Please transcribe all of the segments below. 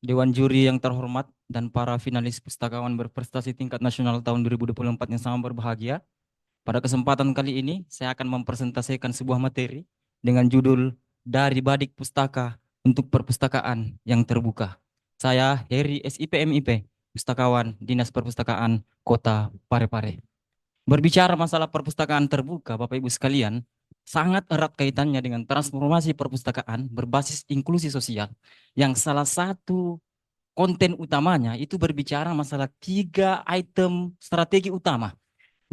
Dewan Juri yang terhormat dan para finalis pustakawan berprestasi tingkat nasional tahun 2024 yang sangat berbahagia. Pada kesempatan kali ini, saya akan mempresentasikan sebuah materi dengan judul Dari Badik Pustaka untuk Perpustakaan yang Terbuka. Saya Heri SIPMIP, Pustakawan Dinas Perpustakaan Kota Parepare. Berbicara masalah perpustakaan terbuka, Bapak Ibu sekalian, sangat erat kaitannya dengan transformasi perpustakaan berbasis inklusi sosial, yang salah satu konten utamanya itu berbicara masalah 3 item strategi utama.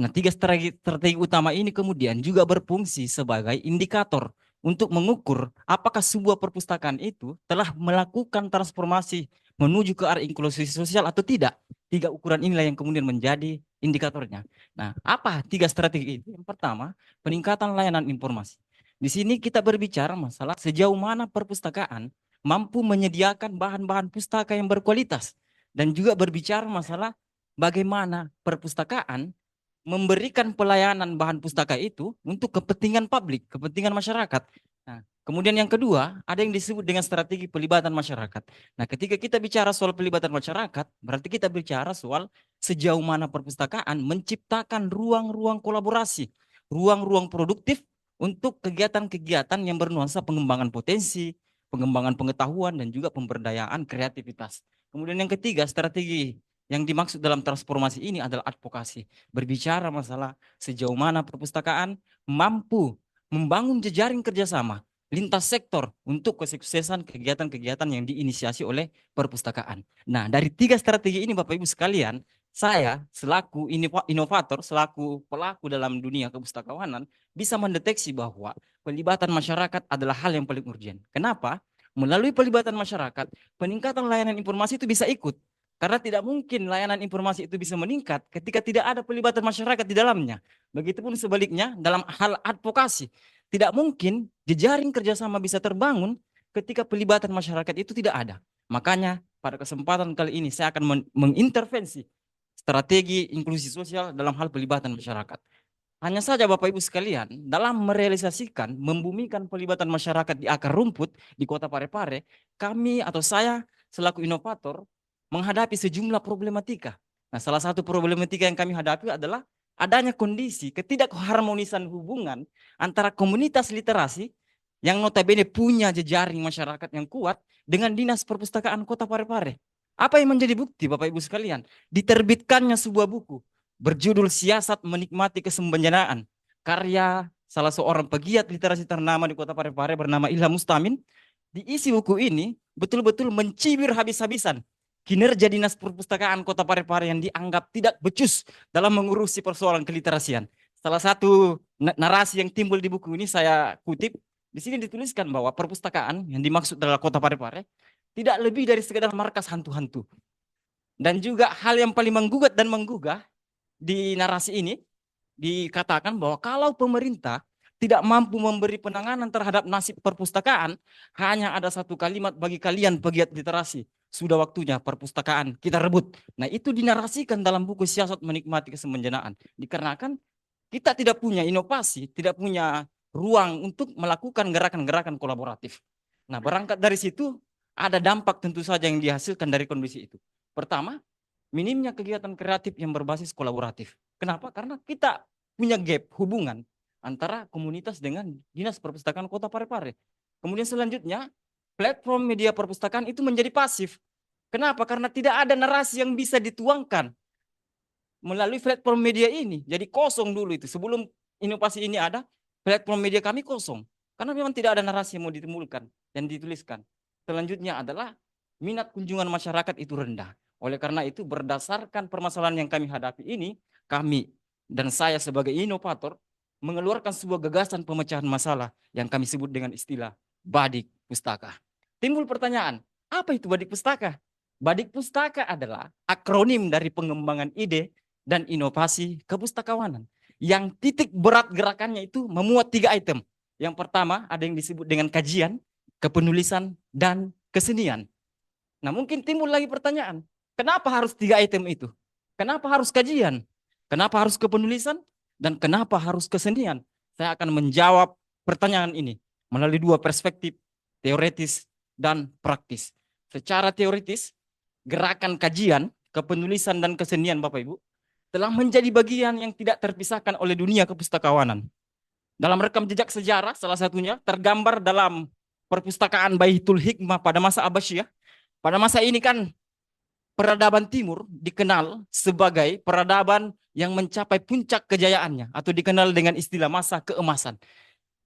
Nah, 3 strategi utama ini kemudian juga berfungsi sebagai indikator untuk mengukur apakah sebuah perpustakaan itu telah melakukan transformasi menuju ke arah inklusi sosial atau tidak. 3 ukuran inilah yang kemudian menjadi indikatornya. Nah, apa 3 strategi itu? Yang pertama, peningkatan layanan informasi. Di sini kita berbicara masalah sejauh mana perpustakaan mampu menyediakan bahan-bahan pustaka yang berkualitas dan juga berbicara masalah bagaimana perpustakaan memberikan pelayanan bahan pustaka itu untuk kepentingan publik, kepentingan masyarakat. Nah, kemudian yang kedua, ada yang disebut dengan strategi pelibatan masyarakat. Nah, ketika kita bicara soal pelibatan masyarakat, berarti kita bicara soal sejauh mana perpustakaan menciptakan ruang-ruang kolaborasi, ruang-ruang produktif untuk kegiatan-kegiatan yang bernuansa pengembangan potensi, pengembangan pengetahuan, dan juga pemberdayaan kreativitas. Kemudian yang ketiga, strategi yang dimaksud dalam transformasi ini adalah advokasi. Berbicara masalah sejauh mana perpustakaan mampu membangun jejaring kerjasama lintas sektor untuk kesuksesan kegiatan-kegiatan yang diinisiasi oleh perpustakaan. Nah, dari 3 strategi ini Bapak Ibu sekalian, saya selaku inovator, selaku pelaku dalam dunia kepustakawanan, bisa mendeteksi bahwa pelibatan masyarakat adalah hal yang paling urgent. Kenapa? Melalui pelibatan masyarakat, peningkatan layanan informasi itu bisa ikut. Karena tidak mungkin layanan informasi itu bisa meningkat ketika tidak ada pelibatan masyarakat di dalamnya. Begitupun sebaliknya dalam hal advokasi. Tidak mungkin jejaring kerjasama bisa terbangun ketika pelibatan masyarakat itu tidak ada. Makanya pada kesempatan kali ini saya akan mengintervensi strategi inklusi sosial dalam hal pelibatan masyarakat. Hanya saja Bapak Ibu sekalian, dalam merealisasikan, membumikan pelibatan masyarakat di akar rumput di Kota Parepare, kami atau saya selaku inovator menghadapi sejumlah problematika. Nah, salah satu problematika yang kami hadapi adalah adanya kondisi ketidakharmonisan hubungan antara komunitas literasi yang notabene punya jejaring masyarakat yang kuat dengan Dinas Perpustakaan Kota Parepare. Apa yang menjadi bukti Bapak Ibu sekalian? Diterbitkannya sebuah buku berjudul Siasat Menikmati Kesembenjanaan, karya salah seorang pegiat literasi ternama di Kota Parepare bernama Ilham Mustamin. Di isi buku ini betul-betul mencibir habis-habisan kinerja Dinas Perpustakaan Kota Parepare yang dianggap tidak becus dalam mengurusi persoalan keliterasian. Salah satu narasi yang timbul di buku ini saya kutip, di sini dituliskan bahwa perpustakaan yang dimaksud adalah Kota Parepare tidak lebih dari sekedar markas hantu-hantu. Dan juga hal yang paling menggugat dan menggugah di narasi ini dikatakan bahwa kalau pemerintah tidak mampu memberi penanganan terhadap nasib perpustakaan, hanya ada satu kalimat bagi kalian pegiat literasi, sudah waktunya perpustakaan kita rebut. Nah, itu dinarasikan dalam buku Siasat Menikmati Kesembenjanaan. Dikarenakan kita tidak punya inovasi, tidak punya ruang untuk melakukan gerakan-gerakan kolaboratif. Nah, berangkat dari situ ada dampak tentu saja yang dihasilkan dari kondisi itu. Pertama, minimnya kegiatan kreatif yang berbasis kolaboratif. Kenapa? Karena kita punya gap hubungan antara komunitas dengan Dinas Perpustakaan Kota Parepare. Kemudian selanjutnya, platform media perpustakaan itu menjadi pasif. Kenapa? Karena tidak ada narasi yang bisa dituangkan melalui platform media ini. Jadi kosong dulu itu. Sebelum inovasi ini ada, platform media kami kosong. Karena memang tidak ada narasi yang mau ditimbulkan dan dituliskan. Selanjutnya adalah minat kunjungan masyarakat itu rendah. Oleh karena itu berdasarkan permasalahan yang kami hadapi ini, kami dan saya sebagai inovator mengeluarkan sebuah gagasan pemecahan masalah yang kami sebut dengan istilah Badik Pustaka. Timbul pertanyaan, apa itu Badik Pustaka? Badik Pustaka adalah akronim dari pengembangan ide dan inovasi kepustakawanan. Yang titik berat gerakannya itu memuat 3 item. Yang pertama ada yang disebut dengan kajian, kepenulisan, dan kesenian. Nah, mungkin timbul lagi pertanyaan, kenapa harus 3 item itu? Kenapa harus kajian? Kenapa harus kepenulisan? Dan kenapa harus kesenian? Saya akan menjawab pertanyaan ini melalui 2 perspektif, teoretis dan praktis. secara teoritis, gerakan kajian, kepenulisan dan kesenian Bapak Ibu telah menjadi bagian yang tidak terpisahkan oleh dunia kepustakawanan. Dalam rekam jejak sejarah salah satunya tergambar dalam perpustakaan Baitul Hikmah pada masa Abbasiyah. Pada masa ini kan peradaban timur dikenal sebagai peradaban yang mencapai puncak kejayaannya atau dikenal dengan istilah masa keemasan.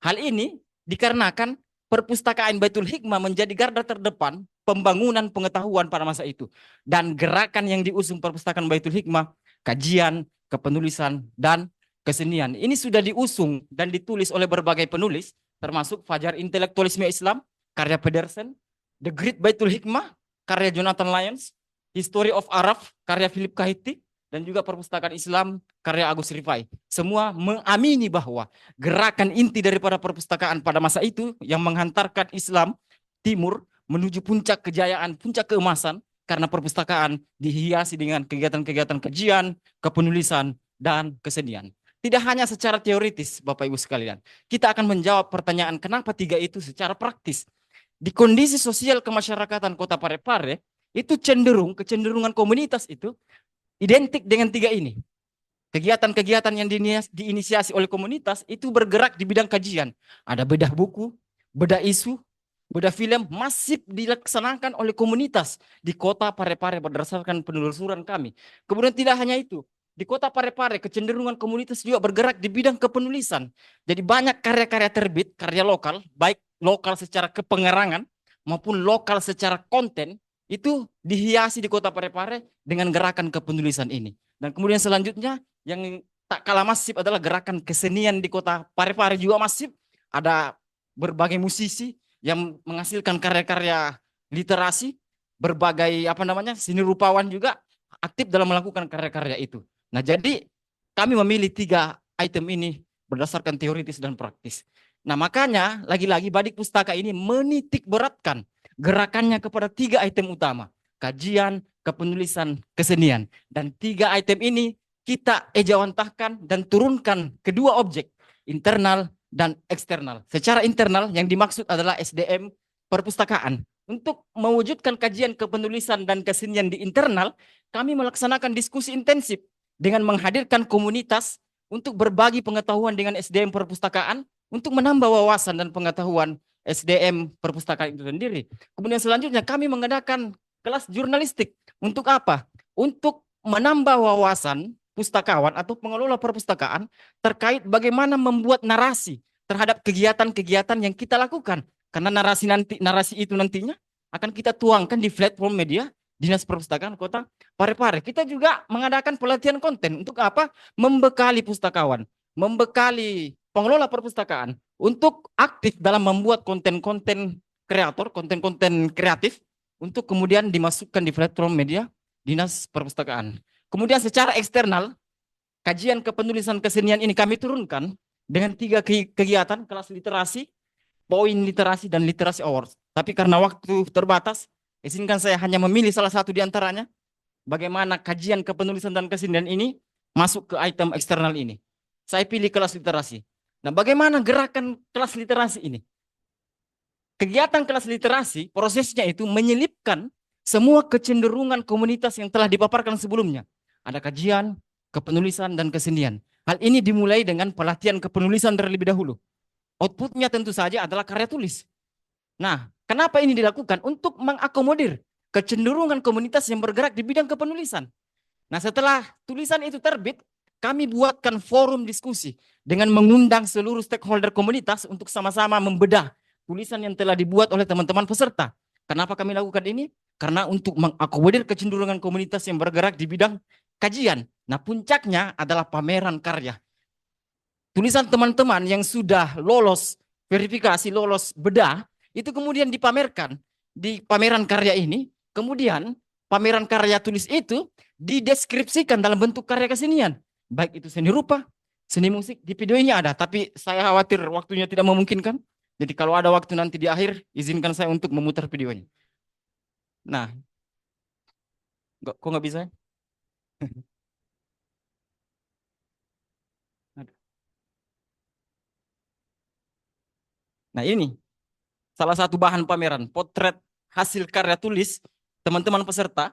Hal ini dikarenakan perpustakaan Baitul Hikmah menjadi garda terdepan pembangunan pengetahuan pada masa itu. Dan gerakan yang diusung perpustakaan Baitul Hikmah, kajian, kepenulisan, dan kesenian. Ini sudah diusung dan ditulis oleh berbagai penulis, termasuk Fajar Intelektualisme Islam, karya Pedersen, The Great Baitul Hikmah, karya Jonathan Lyons, History of Arab, karya Philip Kahiti, dan juga perpustakaan Islam, karya Agus Rifai. Semua mengamini bahwa gerakan inti daripada perpustakaan pada masa itu yang menghantarkan Islam Timur menuju puncak kejayaan, puncak keemasan, karena perpustakaan dihiasi dengan kegiatan-kegiatan kajian, kepenulisan, dan kesenian. Tidak hanya secara teoritis, Bapak Ibu sekalian. Kita akan menjawab pertanyaan kenapa tiga itu secara praktis. Di kondisi sosial kemasyarakatan Kota Parepare, itu kecenderungan komunitas itu identik dengan tiga ini. Kegiatan-kegiatan yang diinisiasi oleh komunitas itu bergerak di bidang kajian. Ada bedah buku, bedah isu, bedah film masif dilaksanakan oleh komunitas di Kota Parepare berdasarkan penelusuran kami. Kemudian tidak hanya itu, di Kota Parepare kecenderungan komunitas juga bergerak di bidang kepenulisan. Jadi banyak karya-karya terbit, karya lokal, baik lokal secara kepengerangan maupun lokal secara konten, itu dihiasi di Kota Parepare dengan gerakan kepenulisan ini. Dan kemudian selanjutnya yang tak kalah masif adalah gerakan kesenian di Kota Parepare juga masif. Ada berbagai musisi yang menghasilkan karya-karya literasi, berbagai seni rupawan juga aktif dalam melakukan karya-karya itu. Nah, jadi kami memilih tiga item ini berdasarkan teoritis dan praktis. Nah, makanya lagi-lagi Badik Pustaka ini menitik beratkan gerakannya kepada tiga item utama, kajian, kepenulisan, kesenian. Dan tiga item ini kita ejawantahkan dan turunkan kedua objek, internal dan eksternal. Secara internal yang dimaksud adalah SDM perpustakaan. Untuk mewujudkan kajian kepenulisan dan kesenian di internal, kami melaksanakan diskusi intensif dengan menghadirkan komunitas untuk berbagi pengetahuan dengan SDM perpustakaan, untuk menambah wawasan dan pengetahuan SDM perpustakaan itu sendiri. Kemudian selanjutnya kami mengadakan kelas jurnalistik. Untuk apa? Untuk menambah wawasan pustakawan atau pengelola perpustakaan terkait bagaimana membuat narasi terhadap kegiatan-kegiatan yang kita lakukan. Karena narasi itu nantinya akan kita tuangkan di platform media Dinas Perpustakaan Kota Parepare. Kita juga mengadakan pelatihan konten. Untuk apa? Membekali pustakawan, membekali pengelola perpustakaan untuk aktif dalam membuat konten-konten kreator, konten-konten kreatif untuk kemudian dimasukkan di platform media Dinas Perpustakaan. Kemudian secara eksternal, kajian kepenulisan kesenian ini kami turunkan dengan tiga kegiatan, kelas literasi, poin literasi, dan literasi awards. Tapi karena waktu terbatas, izinkan saya hanya memilih salah satu di antaranya, bagaimana kajian kepenulisan dan kesenian ini masuk ke item eksternal ini. Saya pilih kelas literasi. Nah, bagaimana gerakan kelas literasi ini? Kegiatan kelas literasi, prosesnya itu menyelipkan semua kecenderungan komunitas yang telah dipaparkan sebelumnya. Ada kajian, kepenulisan, dan kesenian. Hal ini dimulai dengan pelatihan kepenulisan terlebih dahulu. Outputnya tentu saja adalah karya tulis. Nah, kenapa ini dilakukan? Untuk mengakomodir kecenderungan komunitas yang bergerak di bidang kepenulisan. Nah, setelah tulisan itu terbit, kami buatkan forum diskusi dengan mengundang seluruh stakeholder komunitas untuk sama-sama membedah tulisan yang telah dibuat oleh teman-teman peserta. Kenapa kami lakukan ini? Karena untuk mengakomodir kecenderungan komunitas yang bergerak di bidang kajian. Nah, puncaknya adalah pameran karya. Tulisan teman-teman yang sudah lolos verifikasi, lolos bedah, itu kemudian dipamerkan di pameran karya ini. Kemudian pameran karya tulis itu dideskripsikan dalam bentuk karya kesenian. Baik itu seni rupa, seni musik, di video ini ada. Tapi saya khawatir waktunya tidak memungkinkan. Jadi kalau ada waktu nanti di akhir, izinkan saya untuk memutar videonya. Nah, kok nggak bisa? Nah, ini salah satu bahan pameran, potret hasil karya tulis teman-teman peserta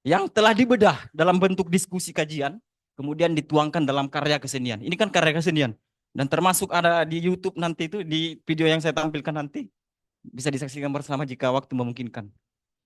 yang telah dibedah dalam bentuk diskusi kajian, kemudian dituangkan dalam karya kesenian. Ini kan karya kesenian. Dan termasuk ada di YouTube nanti itu, di video yang saya tampilkan nanti, bisa disaksikan bersama jika waktu memungkinkan.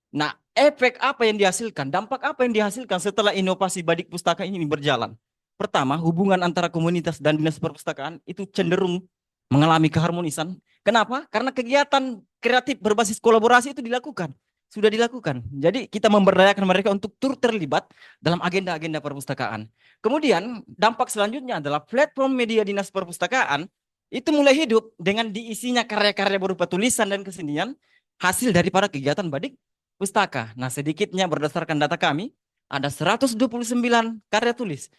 Nah, efek apa yang dihasilkan, dampak apa yang dihasilkan setelah inovasi Badik Pustaka ini berjalan? Pertama, hubungan antara komunitas dan dinas perpustakaan itu cenderung mengalami keharmonisan. Kenapa? Karena kegiatan kreatif berbasis kolaborasi itu dilakukan. Sudah dilakukan. Jadi kita memberdayakan mereka untuk turut terlibat dalam agenda-agenda perpustakaan. Kemudian dampak selanjutnya adalah platform media dinas perpustakaan itu mulai hidup dengan diisinya karya-karya berupa tulisan dan kesenian hasil daripada kegiatan Badik Pustaka. Nah, sedikitnya berdasarkan data kami, ada 129 karya tulis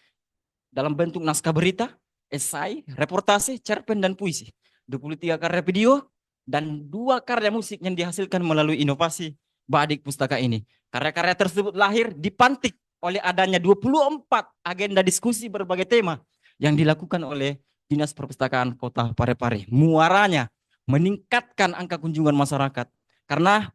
dalam bentuk naskah berita, esai, reportase, cerpen, dan puisi. 23 karya video, dan 2 karya musik yang dihasilkan melalui inovasi Badik Pustaka ini. Karya-karya tersebut lahir dipantik oleh adanya 24 agenda diskusi berbagai tema yang dilakukan oleh Dinas Perpustakaan Kota Parepare. Muaranya meningkatkan angka kunjungan masyarakat. Karena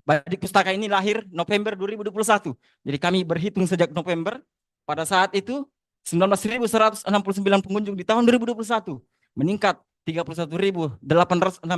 Badik Pustaka ini lahir November 2021. Jadi kami berhitung sejak November, pada saat itu 19.169 pengunjung di tahun 2021, meningkat 31.806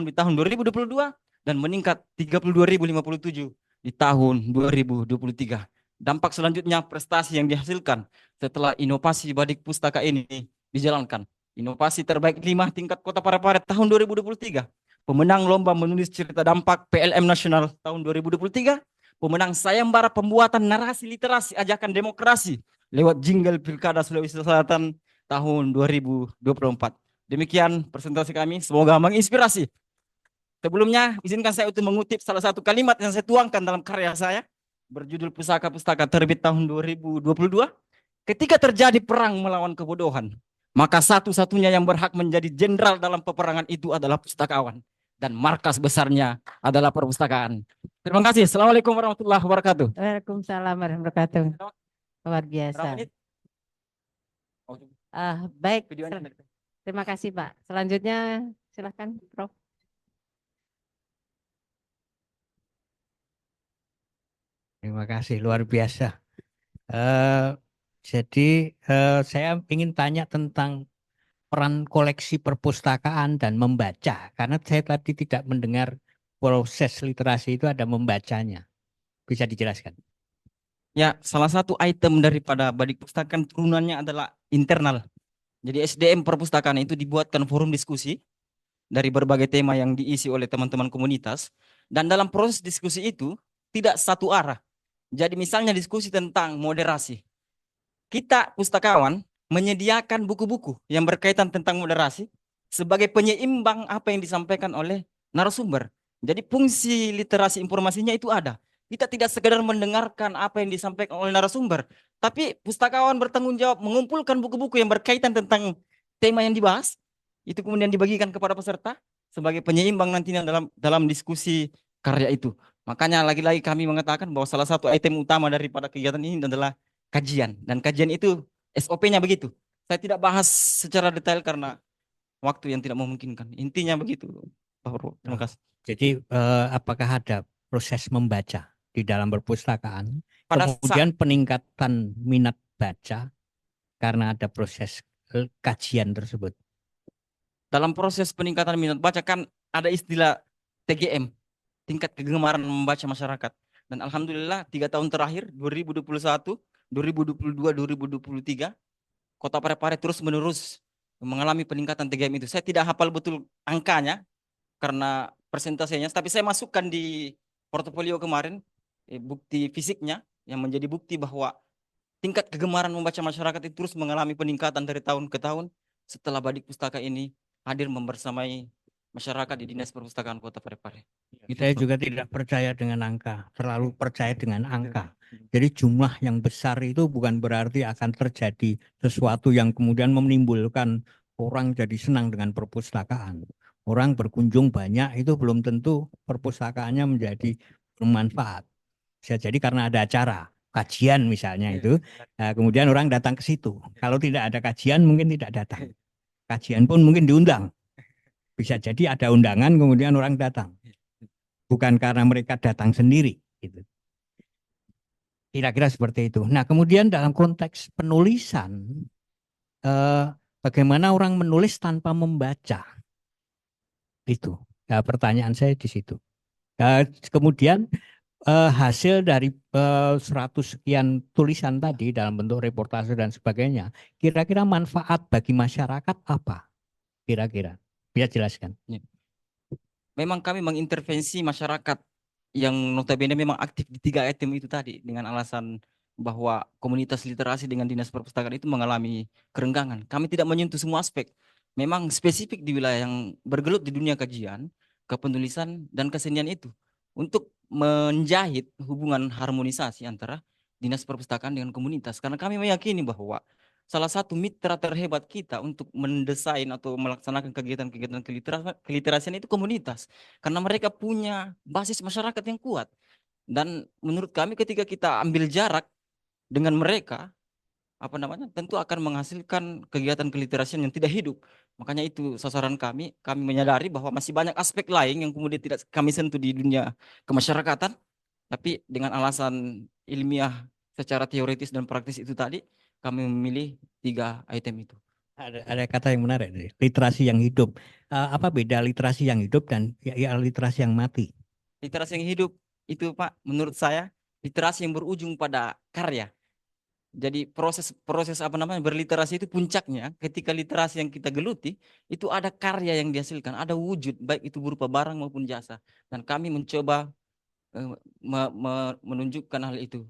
di tahun 2022, dan meningkat 32.057 di tahun 2023. Dampak selanjutnya prestasi yang dihasilkan setelah inovasi Badik Pustaka ini dijalankan. Inovasi terbaik 5 tingkat Kota Parepare tahun 2023. Pemenang lomba menulis cerita dampak PLM Nasional tahun 2023. Pemenang sayembara pembuatan narasi literasi ajakan demokrasi lewat jingle Pilkada Sulawesi Selatan tahun 2024. Demikian presentasi kami, semoga menginspirasi. Sebelumnya, izinkan saya untuk mengutip salah satu kalimat yang saya tuangkan dalam karya saya, berjudul Pusaka-Pustaka terbit tahun 2022. Ketika terjadi perang melawan kebodohan, maka satu-satunya yang berhak menjadi jenderal dalam peperangan itu adalah pustakawan. Dan markas besarnya adalah perpustakaan. Terima kasih. Assalamualaikum warahmatullahi wabarakatuh. Waalaikumsalam warahmatullahi wabarakatuh. Luar biasa. Baik. Terima kasih, Pak. Selanjutnya silakan, Prof. Terima kasih, luar biasa. Jadi saya ingin tanya tentang peran koleksi perpustakaan dan membaca, karena saya tadi tidak mendengar proses literasi itu ada membacanya. Bisa dijelaskan? Ya, salah satu item daripada Badik Pustaka turunannya adalah internal. Jadi SDM perpustakaan itu dibuatkan forum diskusi dari berbagai tema yang diisi oleh teman-teman komunitas, dan dalam proses diskusi itu tidak satu arah. Jadi misalnya diskusi tentang moderasi. Kita pustakawan menyediakan buku-buku yang berkaitan tentang moderasi sebagai penyeimbang apa yang disampaikan oleh narasumber. Jadi fungsi literasi informasinya itu ada. Kita tidak sekedar mendengarkan apa yang disampaikan oleh narasumber, tapi pustakawan bertanggung jawab mengumpulkan buku-buku yang berkaitan tentang tema yang dibahas, itu kemudian dibagikan kepada peserta sebagai penyeimbang nantinya dalam diskusi karya itu. Makanya lagi-lagi kami mengatakan bahwa salah satu item utama daripada kegiatan ini adalah kajian, dan kajian itu SOP-nya begitu. Saya tidak bahas secara detail karena waktu yang tidak memungkinkan. Intinya begitu, Pak Purwo. Terima kasih. Jadi apakah ada proses membaca di dalam perpustakaan? Pada Kemudian peningkatan minat baca karena ada proses kajian tersebut. Dalam proses peningkatan minat baca kan ada istilah TGM, tingkat kegemaran membaca masyarakat. Dan alhamdulillah 3 tahun terakhir 2021, 2022, 2023, Kota Parepare terus menerus mengalami peningkatan TGM itu. Saya tidak hafal betul angkanya karena persentasenya, tapi saya masukkan di portofolio kemarin bukti fisiknya yang menjadi bukti bahwa tingkat kegemaran membaca masyarakat itu terus mengalami peningkatan dari tahun ke tahun setelah Badik Pustaka ini hadir membersamai masyarakat di Dinas Perpustakaan Kota Parepare. Saya juga tidak percaya dengan angka, terlalu percaya dengan angka. Jadi jumlah yang besar itu bukan berarti akan terjadi sesuatu yang kemudian menimbulkan orang jadi senang dengan perpustakaan. Orang berkunjung banyak itu belum tentu perpustakaannya menjadi bermanfaat. Bisa jadi karena ada acara, kajian misalnya itu, kemudian orang datang ke situ. Kalau tidak ada kajian mungkin tidak datang. Kajian pun mungkin diundang. Bisa jadi ada undangan kemudian orang datang. bukan karena mereka datang sendiri gitu. Kira-kira seperti itu. Nah, kemudian dalam konteks penulisan, bagaimana orang menulis tanpa membaca? Itu. Nah, pertanyaan saya di situ. Kemudian hasil dari 100 sekian tulisan tadi dalam bentuk reportase dan sebagainya, kira-kira manfaat bagi masyarakat apa? Kira-kira. Bisa jelaskan. Memang kami mengintervensi masyarakat yang notabene memang aktif di 3 item itu tadi dengan alasan bahwa komunitas literasi dengan dinas perpustakaan itu mengalami kerenggangan. Kami tidak menyentuh semua aspek. Memang spesifik di wilayah yang bergelut di dunia kajian, kepenulisan dan kesenian itu untuk menjahit hubungan harmonisasi antara dinas perpustakaan dengan komunitas. Karena kami meyakini bahwa salah satu mitra terhebat kita untuk mendesain atau melaksanakan kegiatan-kegiatan keliterasian itu komunitas. Karena mereka punya basis masyarakat yang kuat. Dan menurut kami ketika kita ambil jarak dengan mereka, tentu akan menghasilkan kegiatan keliterasian yang tidak hidup. Makanya itu sasaran kami menyadari bahwa masih banyak aspek lain yang kemudian tidak kami sentuh di dunia kemasyarakatan, tapi dengan alasan ilmiah secara teoritis dan praktis itu tadi, kami memilih 3 item itu. Ada kata yang menarik, literasi yang hidup. Apa beda literasi yang hidup dan literasi yang mati? Literasi yang hidup itu Pak, menurut saya literasi yang berujung pada karya. Jadi proses berliterasi itu puncaknya ketika literasi yang kita geluti itu ada karya yang dihasilkan, ada wujud baik itu berupa barang maupun jasa. Dan kami mencoba menunjukkan hal itu.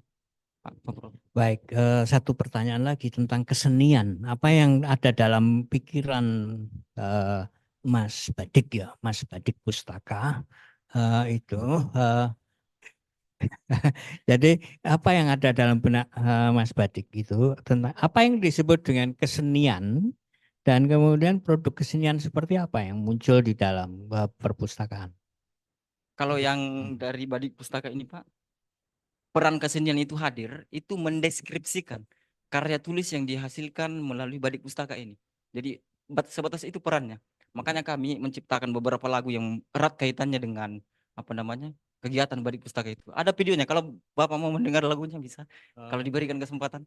Pak Prof. Baik, satu pertanyaan lagi tentang kesenian. Apa yang ada dalam pikiran eh, Mas Badik ya, Mas Badik Pustaka itu. Jadi apa yang ada dalam benak Mas Badik itu tentang apa yang disebut dengan kesenian dan kemudian produk kesenian seperti apa yang muncul di dalam perpustakaan? Kalau yang dari Badik Pustaka ini Pak, peran kesenian itu hadir, itu mendeskripsikan karya tulis yang dihasilkan melalui Badik Pustaka ini. Jadi sebatas itu perannya. Makanya kami menciptakan beberapa lagu yang erat kaitannya dengan kegiatan Badik Pustaka itu. Ada videonya. Kalau Bapak mau mendengar lagunya bisa. Kalau diberikan kesempatan.